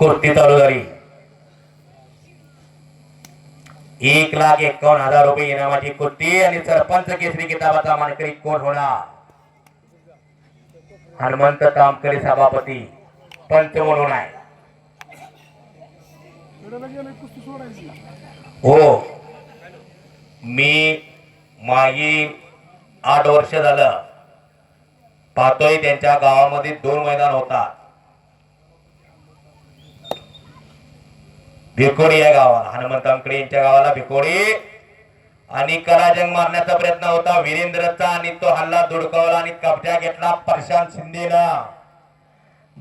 कुस्ती चालू झाली। 1,51,000 रुपये इनामाची कुस्ती आणि सरपंच केसरी किताबाचा मानकरी कोण होणार? हनुमंत तामकरे सभापती पंच म्हणून आहे। हो, मी मागे 8 वर्ष झालं पाहतोय त्यांच्या गावामध्ये 2 मैदान होतात। भिकोडी या गावाला, हनुमंत तामकरे यांच्या गावाला भिकोडी, आणि कलाजंग मारण्याचा प्रयत्न होता वीरेंद्रचा आणि तो हल्ला धुडकावला आणि कब्जा घेतला प्रशांत शिंदेला।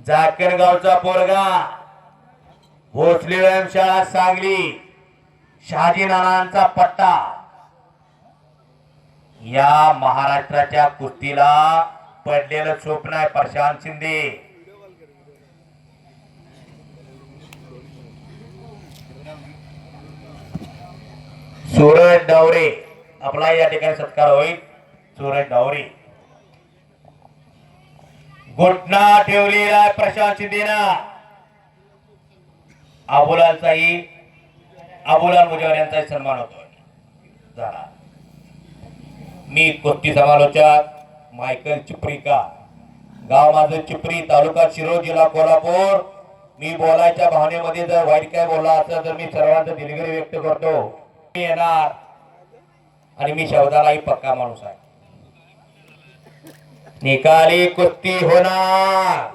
जाकरगावचा पोरगा, भोसले व्यायामशाळा सांगली, शहाजी नानांचा पट्टा, या महाराष्ट्राच्या कुस्तीला पडलेलं स्वप्न आहे प्रशांत शिंदे। सूरज डावरे आपला या ठिकाणी सत्कार होईल। सूरज डावरे घोटना ठेवलेला प्रशांत शिंदेना। अबुलालचाही, अबुलाल मुजवर यांचाही सन्मान होतोय झाला। मी कुस्ती समालोचक मायकल चिपरीकर, गाव माझं चिपरी, तालुका शिरोळ, जिल्हा कोल्हापूर। मी बोलायच्या भावनेमध्ये जर वाईट काय बोलला असं तर मी सर्वांचं दिलगिरी व्यक्त करतो। मी येणार आणि मी शब्दालाही पक्का माणूस आहे। निकाली कुस्ती होणार,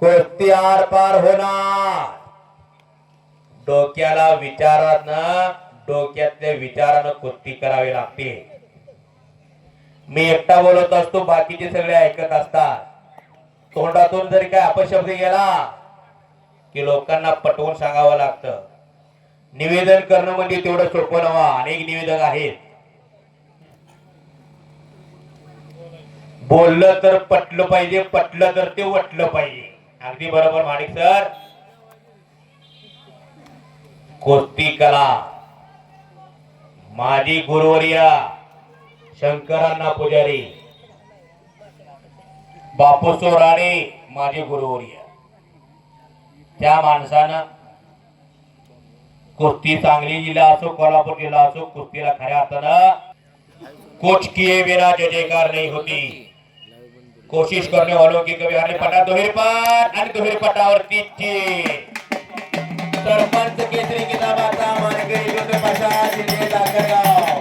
कुस्ती आर पार होणार। डोक्याला विचारानं, डोक्यातल्या विचारानं कुस्ती करावी लागते। मी एकटा बोलत असतो, बाकीचे सगळे ऐकत असतात। तोंडातून जरी काय अपशब्द गेला की लोकांना पटवून सांगावं लागतं। निवेदन करणं म्हणजे तेवढं सोपं नव्हा, अनेक निवेदक आहेत। बोललं तर पटलं पाहिजे, पटलं तर ते वटलं पाहिजे। अगदी बरोबर माणिक सर। कुस्ती कला माझी गुरुवर्या शंकरांना पुजारी, बापू सोराणे माझे गुरुवर्य, त्या माणसानं कुस्ती सांगली जिल्हा असो, कोल्हापूर जिल्हा असो, कुस्तीला खऱ्या अर्थानं कोच किए बिना जय जयकार नहीं होती। कोशिश करने वालों की कभी हारने पटा। दोहेरी पाट आणि दोहेरी पटावरती सरपंच केसरी किताबाचा मानकरी प्रशांत शिंदे जाकरगाव।